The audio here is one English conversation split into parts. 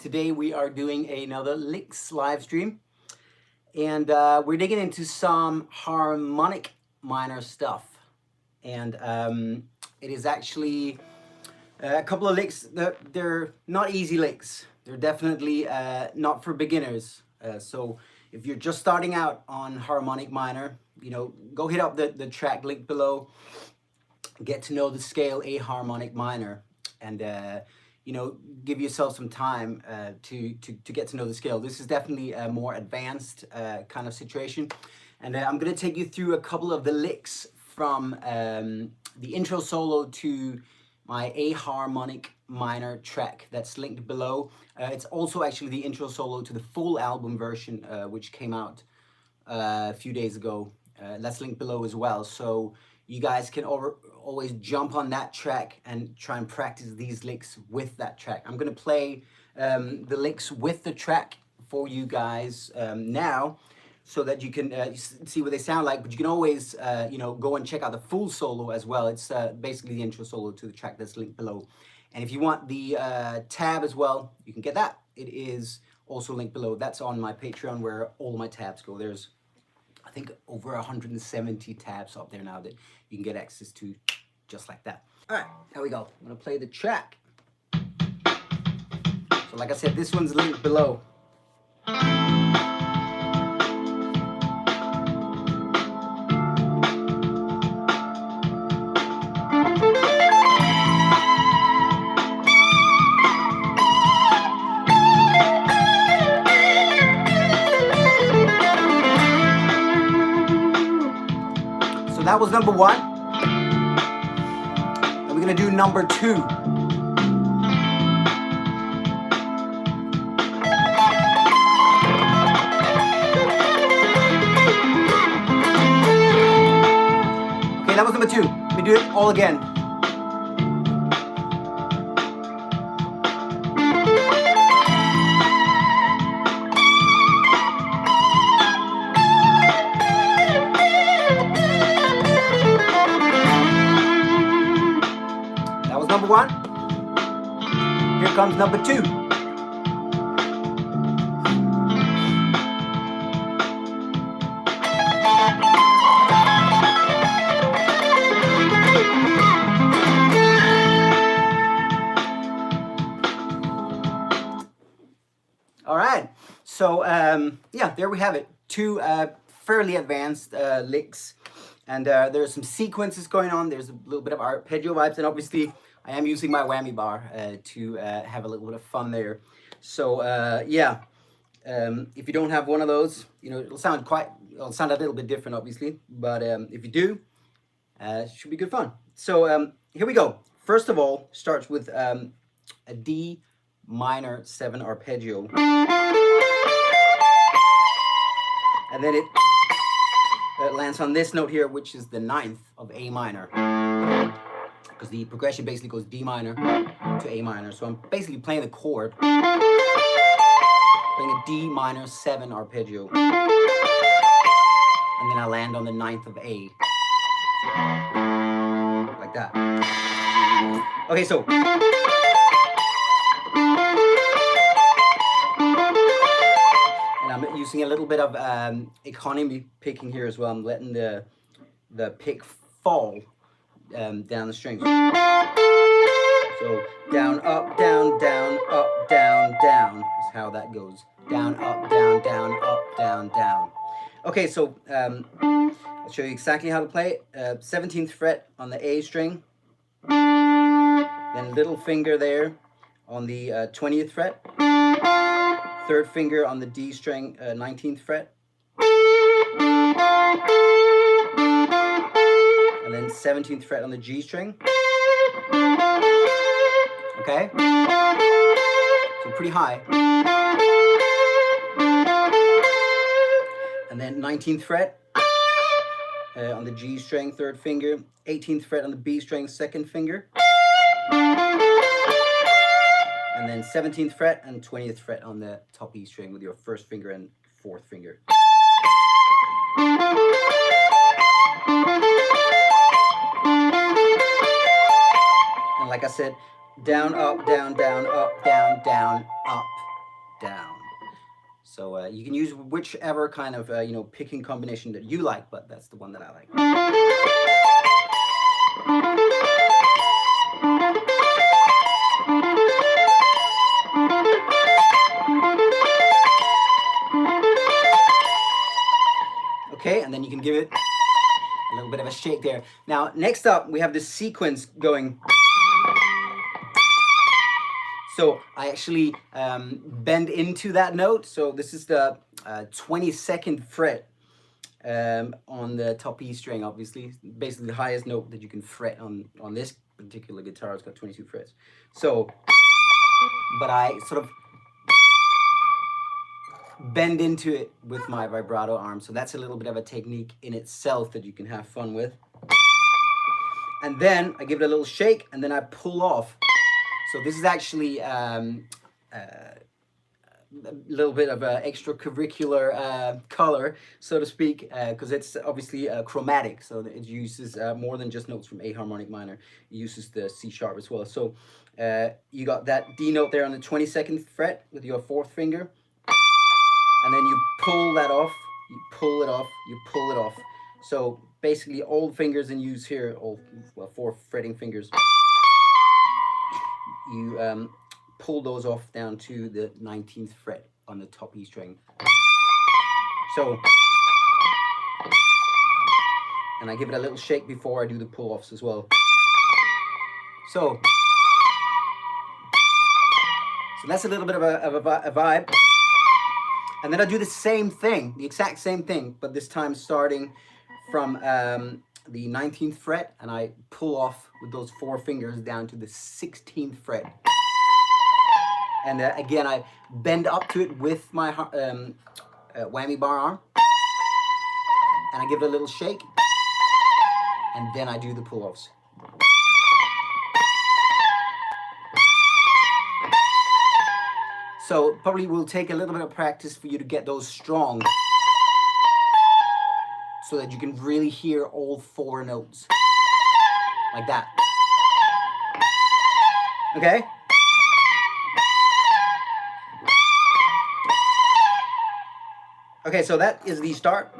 Today we are doing another licks live stream, and we're digging into some harmonic minor stuff. And it is actually a couple of licks. They're not easy licks. They're definitely not for beginners. So if you're just starting out on harmonic minor, you know, go hit up the track link below. Get to know the scale A harmonic minor, and you know, give yourself some time to get to know the scale. This is definitely a more advanced kind of situation, and I'm going to take you through a couple of the licks from the intro solo to my A harmonic minor track that's linked below. It's also actually the intro solo to the full album version, which came out a few days ago. That's linked below as well, so you guys can always jump on that track and try and practice these licks with that track. I'm going to play the licks with the track for you guys now, so that you can see what they sound like. But you can always you know, go and check out the full solo as well. It's basically the intro solo to the track that's linked below. And if you want the tab as well, you can get that. It is also linked below. That's on my Patreon, where all my tabs go. There's, I think, over 170 tabs up there now that you can get access to just like that. All right, here we go. I'm gonna play the track. So like I said, this one's linked below. That was number one, and we're gonna do number two. Okay, that was number two. Let me do it all again. Number one. Here comes number two. All right. So yeah, there we have it. Two fairly advanced licks, and there's some sequences going on. There's a little bit of arpeggio vibes, and obviously I am using my whammy bar to have a little bit of fun there. So yeah, if you don't have one of those, you know, it'll sound a little bit different, obviously. But if you do, it should be good fun. So here we go. First of all, starts with a D minor 7 arpeggio, and then it lands on this note here, which is the 9th of A minor. Because the progression basically goes D minor to A minor. So I'm basically playing the chord, playing a D minor 7 arpeggio, and then I land on the 9th of A, like that. Okay, so and I'm using a little bit of economy picking here as well. I'm letting the pick fall down the strings. So down, up, down, down, up, down, down is how that goes. Down, up, down, down, up, down, down. Okay, so I'll show you exactly how to play it. 17th fret on the A string, then little finger there on the 20th fret, third finger on the D string, 19th fret, and then 17th fret on the G string. Okay? So pretty high. And then 19th fret on the G string, third finger, 18th fret on the B string, second finger, and then 17th fret and 20th fret on the top E string with your first finger and fourth finger. And like I said, down, up, down, down, up, down, down, up, So you can use whichever kind of you know, picking combination that you like, but that's the one that I like. Okay, and then you can give it a little bit of a shake there. Now, next up, we have this sequence going. So I actually bend into that note. So this is the 22nd fret on the top E string, obviously. Basically the highest note that you can fret on this particular guitar. It's got 22 frets. So, but I sort of bend into it with my vibrato arm. So that's a little bit of a technique in itself that you can have fun with. And then I give it a little shake, and then I pull off. So this is actually a little bit of an extracurricular color, so to speak, because it's obviously chromatic. So it uses more than just notes from A harmonic minor. It uses the C sharp as well. So you got that D note there on the 22nd fret with your 4th finger. And then you pull that off, you pull it off, you pull it off. So basically all fingers in use here, all, well, 4 fretting fingers, you pull those off down to the 19th fret on the top E string. So, and I give it a little shake before I do the pull-offs as well. So that's a little bit of a vibe. And then I do the same thing, the exact same thing, but this time starting from the 19th fret, and I pull off with those 4 fingers down to the 16th fret. And again, I bend up to it with my whammy bar arm, and I give it a little shake, and then I do the pull-offs. So probably will take a little bit of practice for you to get those strong, so that you can really hear all 4 notes, like that. Okay? Okay, so that is the start.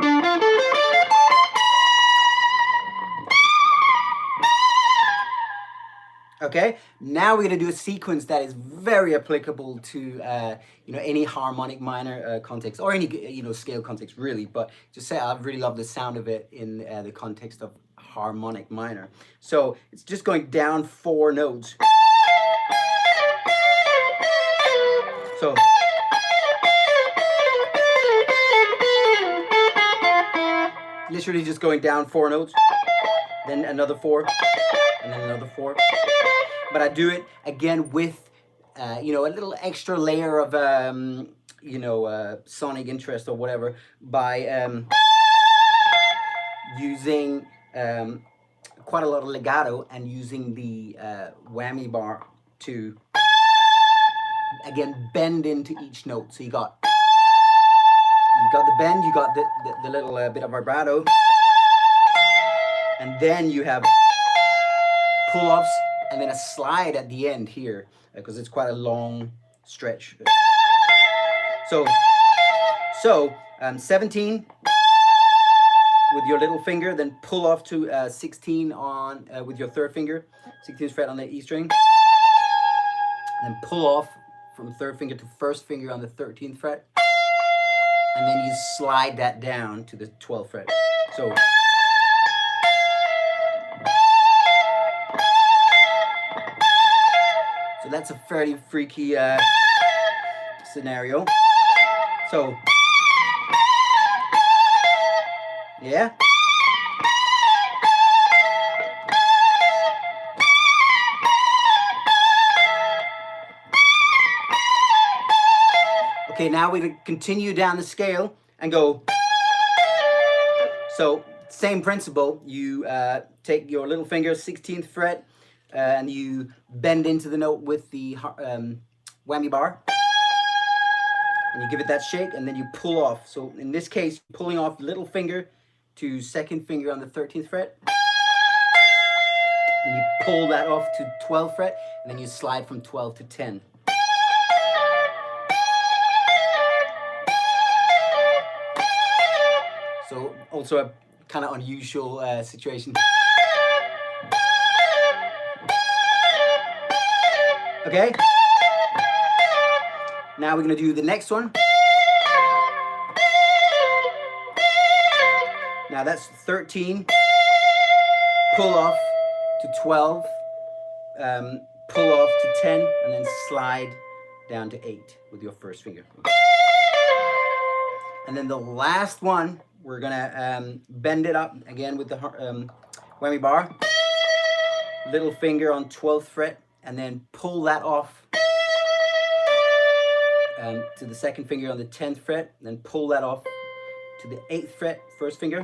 Okay, now we're gonna do a sequence that is very applicable to you know, any harmonic minor context, or any, you know, scale context really. But just say I really love the sound of it in the context of harmonic minor. So it's just going down 4 notes. So literally just going down 4 notes, then another 4, and then another 4. But I do it again with, you know, a little extra layer of, you know, sonic interest or whatever, by using quite a lot of legato and using the whammy bar to, again, bend into each note. So you got the bend, you got the little bit of vibrato, and then you have pull-offs, and then a slide at the end here, because it's quite a long stretch. So 17 with your little finger, then pull off to 16 on with your 3rd finger, 16th fret on the E string, then pull off from 3rd finger to 1st finger on the 13th fret, and then you slide that down to the 12th fret. So that's a fairly freaky scenario. So, yeah. Okay, now we're gonna continue down the scale and go. So, same principle. You take your little finger, 16th fret, and you bend into the note with the whammy bar, and you give it that shake, and then you pull off. So in this case, pulling off little finger to 2nd finger on the 13th fret, and you pull that off to 12th fret, and then you slide from 12 to 10. also a kind of unusual situation. Okay. Now we're gonna do the next one. Now that's 13. Pull off to 12. Pull off to 10, and then slide down to 8 with your first finger. And then the last one, we're gonna bend it up again with the whammy bar. Little finger on 12th fret, and then pull that off to the second finger on the 10th fret, then pull that off to the 8th fret, first finger,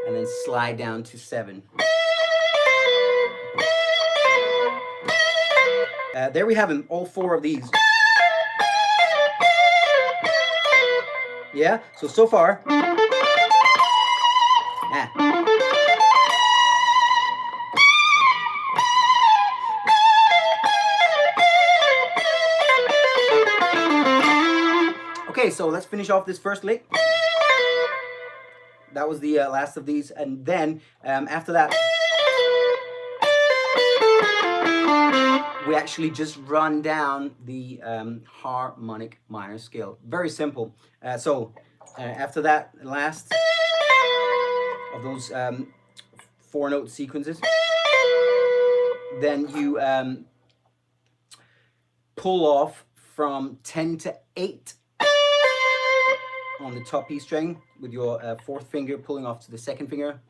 and then slide down to 7. There we have them, all 4 of these. Yeah, so far. Okay, so let's finish off this first lick. That was the last of these, and then after that, we actually just run down the harmonic minor scale. Very simple. After that, last of those 4-note sequences, then you pull off from 10 to 8 on the top E string with your 4th finger pulling off to the 2nd finger.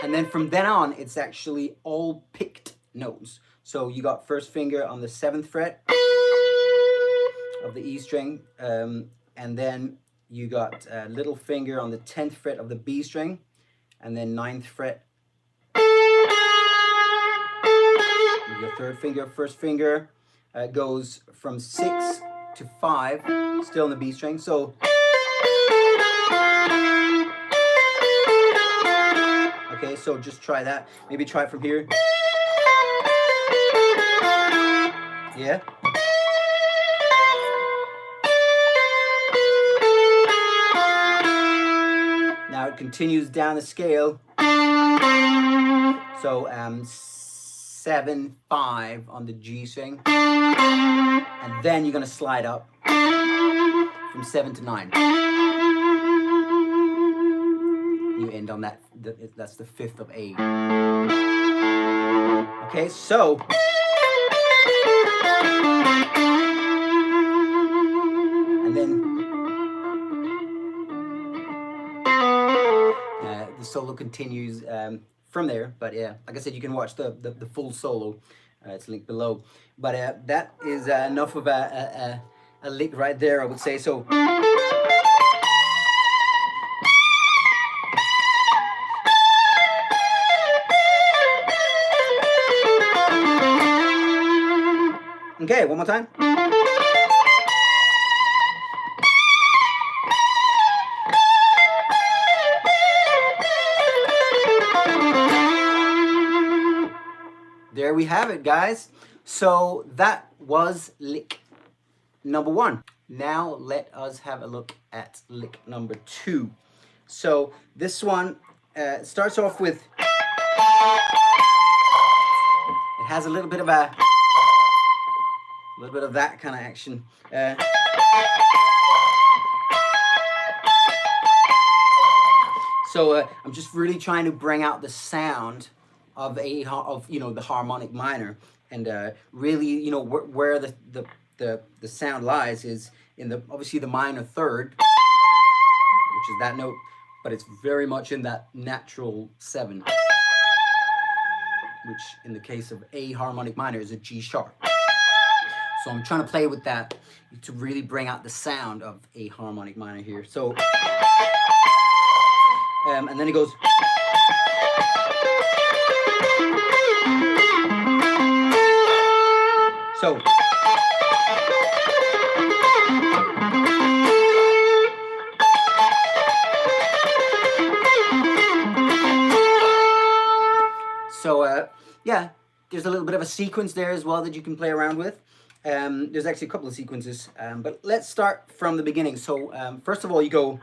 And then from then on, it's actually all picked notes. So you got first finger on the 7th fret of the E string, and then you got little finger on the 10th fret of the B string, and then 9th fret with your 3rd finger. First finger goes from 6 to 5, still in the B string. So okay, so just try that. Maybe try it from here. Yeah. Now it continues down the scale. So 7, 5 on the G string, and then you're gonna slide up from 7 to 9. You end on that. That's the 5th of A. Okay, so. And then the solo continues from there. But yeah, like I said, you can watch the full solo. It's linked below. But that is enough of a lick right there, I would say. So. Okay, one more time. There we have it, guys. So that was lick number 1. Now let us have a look at lick number 2. So this one starts off with, it has a little bit of that kind of action. So I'm just really trying to bring out the sound of the harmonic minor, and really, where the sound lies is in obviously the minor 3rd, which is that note, but it's very much in that natural 7, which in the case of A harmonic minor is a G sharp. So I'm trying to play with that to really bring out the sound of A harmonic minor here. So, and then it goes. So. Yeah, there's a little bit of a sequence there as well that you can play around with. There's actually a couple of sequences, but let's start from the beginning. So first of all, you go.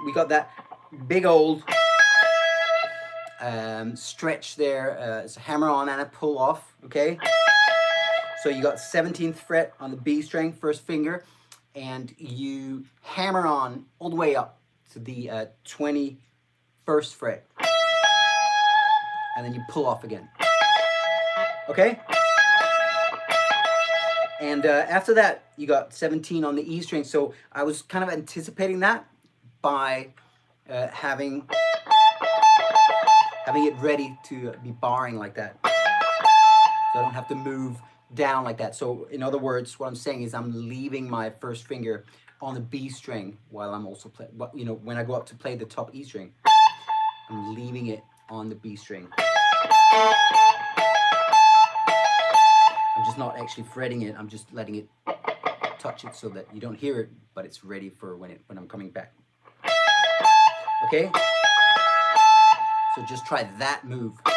we got that big old stretch there. It's a hammer on and a pull off, okay? So you got 17th fret on the B string, first finger, and you hammer on all the way up to the 21st fret. And then you pull off again, okay? And after that, you got 17 on the E string. So I was kind of anticipating that by having it ready to be barring like that. So I don't have to move down like that. So in other words, what I'm saying is I'm leaving my first finger on the B string while I'm also playing, you know, when I go up to play the top E string, I'm leaving it on the B string. I'm just not actually fretting it, I'm just letting it touch it so that you don't hear it, but it's ready for when I'm coming back. Okay? So just try that move. So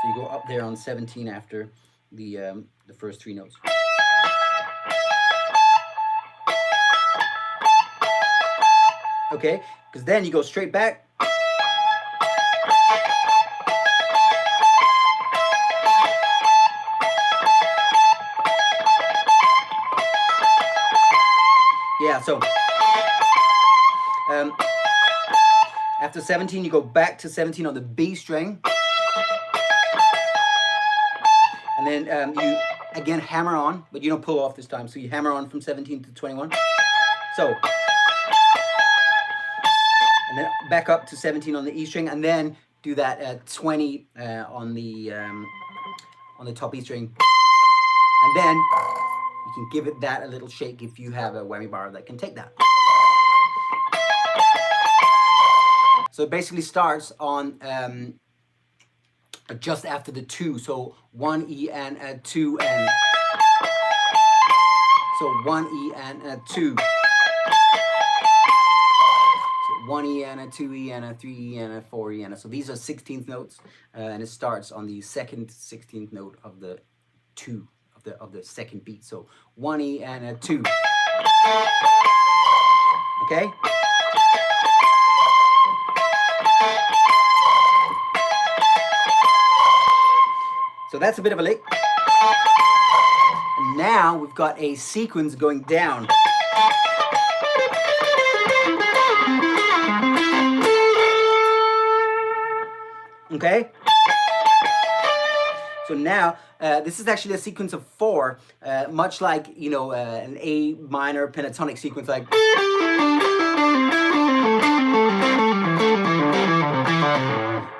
you go up there on 17 after the first three notes. Okay? Because then you go straight back. Yeah, so after 17, you go back to 17 on the B string. And then you again hammer on, but you don't pull off this time. So you hammer on from 17 to 21. So, and then back up to 17 on the E string, and then do that 20 on the top E string. And then you can give it that a little shake if you have a whammy bar that can take that. So it basically starts on just after the 2, so 1 E and a 2 and. So 1 E and a 2. So 1 E and a 2 E and a 3 E and a 4 E and a. So these are 16th notes, and it starts on the second 16th note of the 2 of the second beat. So 1 E and a 2. Okay? So that's a bit of a lick. And now we've got a sequence going down. Okay? So now, this is actually a sequence of 4, much like, you know, an A minor pentatonic sequence, like.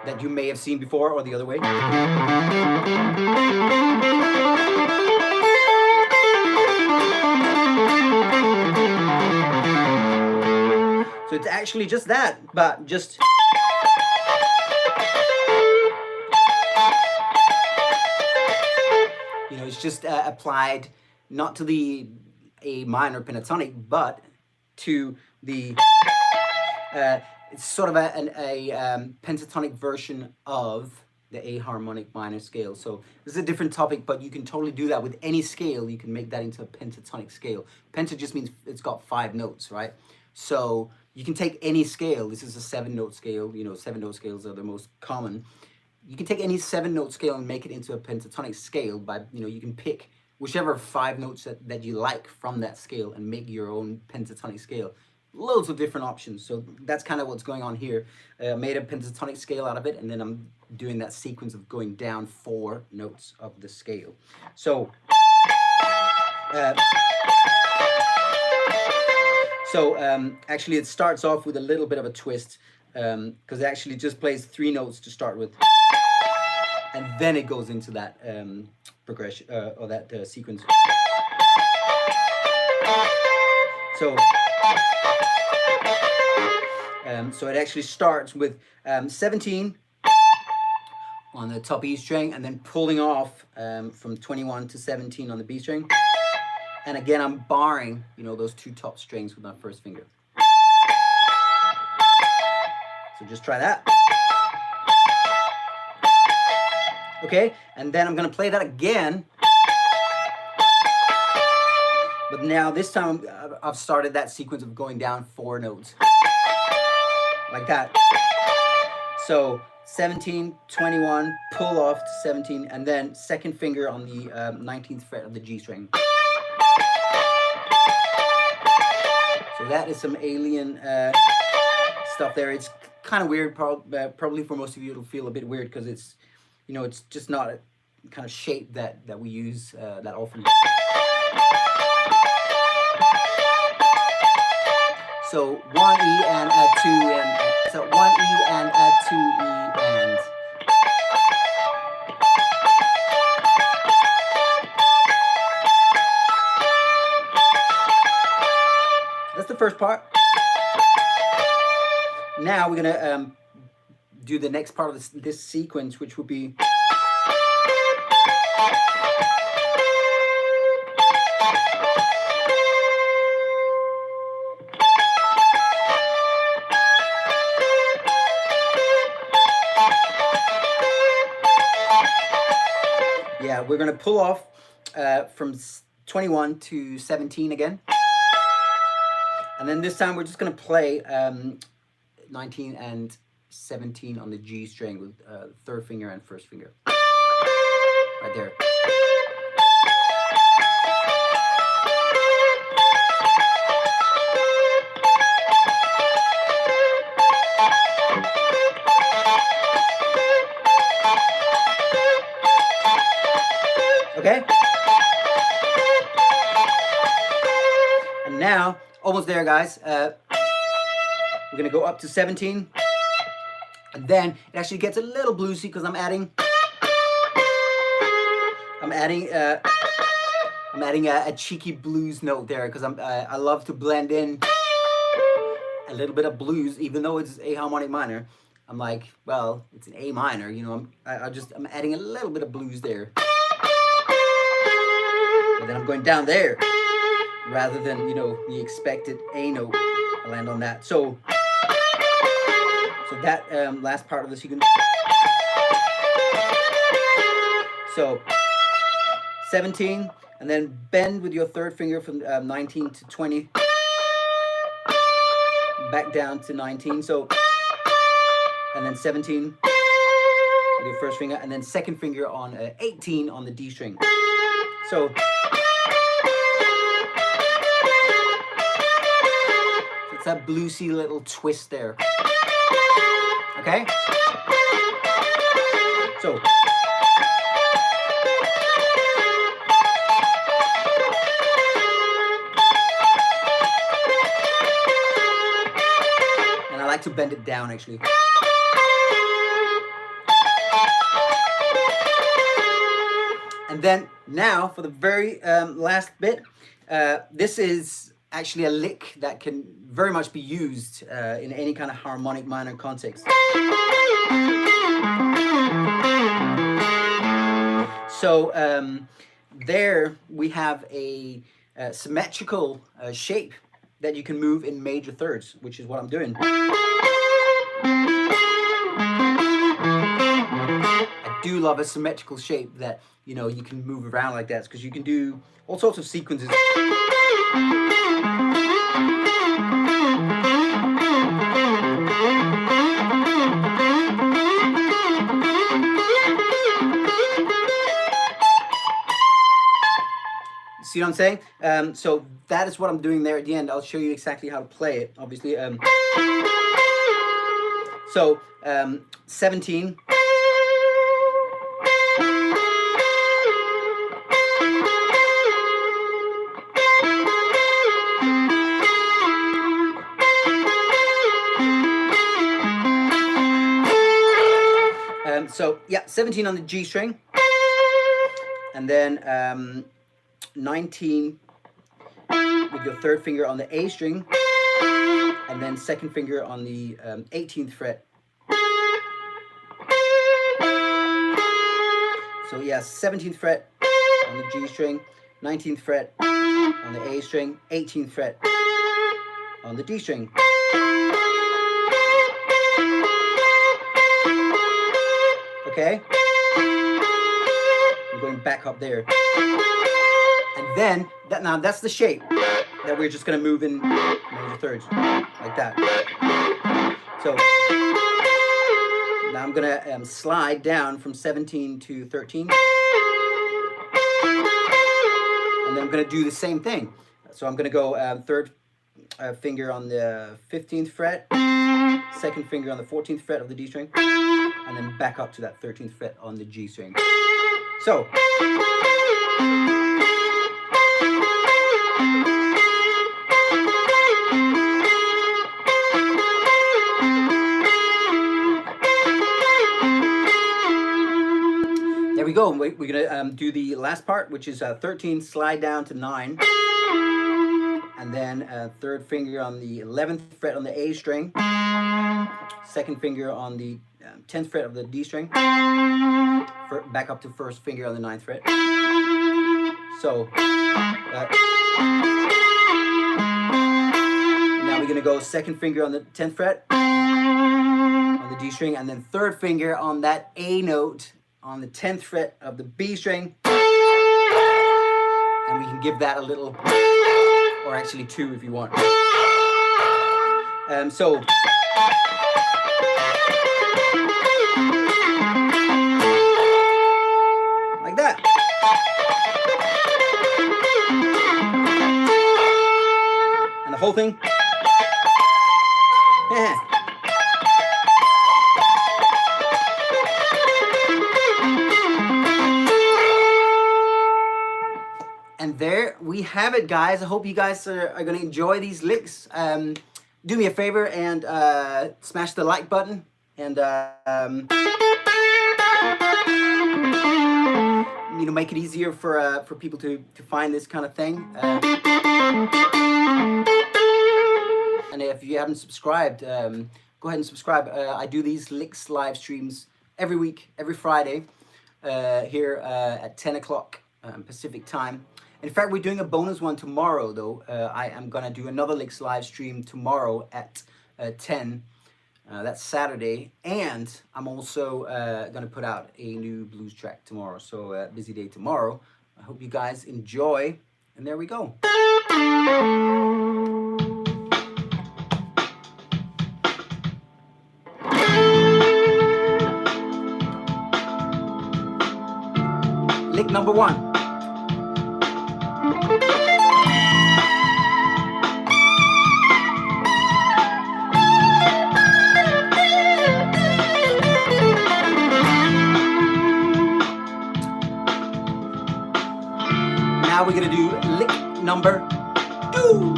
That you may have seen before, or the other way. So it's actually just that, but just. You know, it's just applied not to the A minor pentatonic, but to the. It's sort of a pentatonic version of the A harmonic minor scale. So this is a different topic, but you can totally do that with any scale. You can make that into a pentatonic scale. Penta just means it's got 5 notes, right? So you can take any scale. This is a 7-note scale. You know, 7-note scales are the most common. You can take any 7-note scale and make it into a pentatonic scale by, you know, you can pick whichever 5 notes that you like from that scale and make your own pentatonic scale. Loads of different options. So that's kind of what's going on here. Made a pentatonic scale out of it, and then I'm doing that sequence of going down 4 notes of the scale. So actually it starts off with a little bit of a twist, because it actually just plays 3 notes to start with, and then it goes into that progression or that sequence. So it actually starts with 17 on the top E string, and then pulling off from 21 to 17 on the B string. And again, I'm barring, you know, those 2 top strings with my first finger. So just try that. Okay, and then I'm going to play that again But now this time I've started that sequence of going down 4 notes. Like that. So 17, 21, pull off to 17, and then second finger on the 19th fret of the G string. So that is some alien stuff there. It's kind of weird, probably for most of you it'll feel a bit weird because it's, you know, it's just not a kind of shape that we use that often. So 1 E and a 2 and so 1 E and a 2 E and. That's the first part. Now we're gonna do the next part of this sequence, which would be we're going to pull off from 21 to 17 again. And then this time we're just going to play 19 and 17 on the G string with third finger and first finger. Right there. Okay? And now, almost there, guys. We're going to go up to 17. And then it actually gets a little bluesy because I'm adding a cheeky blues note there because I love to blend in a little bit of blues, even though it's a harmonic minor. I'm like, well, it's an A minor, you know. I'm adding a little bit of blues there. But then I'm going down there rather than, you know, the expected A note. I land on that. So that last part of the sequence. So 17, and then bend with your third finger from 19 to 20. Back down to 19. So, and then 17 with your first finger, and then second finger on 18 on the D string. So it's that bluesy little twist there. Okay? So and I like to bend it down actually. And then now for the very last bit, this is actually a lick that can very much be used in any kind of harmonic minor context. So there we have a symmetrical shape that you can move in major thirds, which is what I'm doing. I do love a symmetrical shape that, you know, you can move around like that, because you can do all sorts of sequences. See what I'm saying? So that is what I'm doing there at the end. I'll show you exactly how to play it, obviously. So 17. So yeah, 17 on the G string, and then 19 with your third finger on the A string, and then second finger on the 18th fret. So yeah, 17th fret on the G string, 19th fret on the A string, 18th fret on the D string. Okay? I'm going back up there. And then, now that's the shape that we're just gonna move in major thirds, like that. So, now I'm gonna slide down from 17 to 13. And then I'm gonna do the same thing. So I'm gonna go third finger on the 15th fret, second finger on the 14th fret of the D string, and then back up to that 13th fret on the G string. So. There we go. We're gonna do the last part, which is 13, slide down to 9. And then third finger on the 11th fret on the A string, second finger on the 10th fret of the D string, back up to first finger on the 9th fret. So now we're gonna go second finger on the 10th fret on the D string, and then third finger on that A note on the 10th fret of the B string, and we can give that a little, or actually 2 if you want. So like that. And the whole thing. And there we have it, guys. I hope you guys are going to enjoy these licks. Do me a favor and smash the like button. And, you know, make it easier for people to find this kind of thing. And if you haven't subscribed, go ahead and subscribe. I do these licks live streams every week, every Friday, here at 10 o'clock Pacific time. In fact, we're doing a bonus one tomorrow, though. I am going to do another licks live stream tomorrow at 10. That's Saturday. And I'm also going to put out a new blues track tomorrow. So busy day tomorrow. I hope you guys enjoy. And there we go. Lick number 1. Now we're gonna do lick number 2.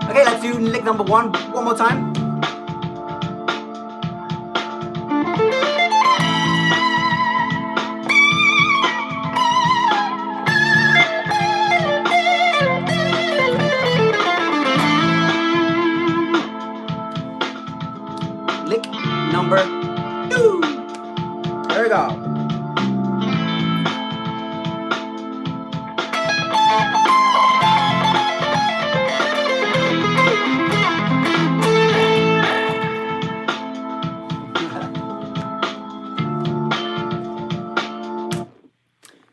Okay, let's do lick number 1 one more time. Lick number 2. There we go.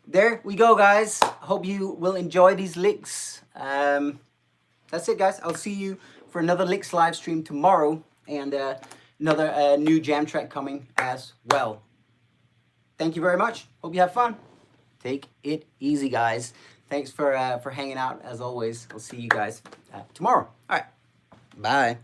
There we go, guys. Hope you will enjoy these licks. That's it, guys. I'll see you for another licks live stream tomorrow, and another new jam track coming as well. Thank you very much. Hope you have fun. Take it easy, guys. Thanks for hanging out as always. I'll see you guys tomorrow. All right. Bye.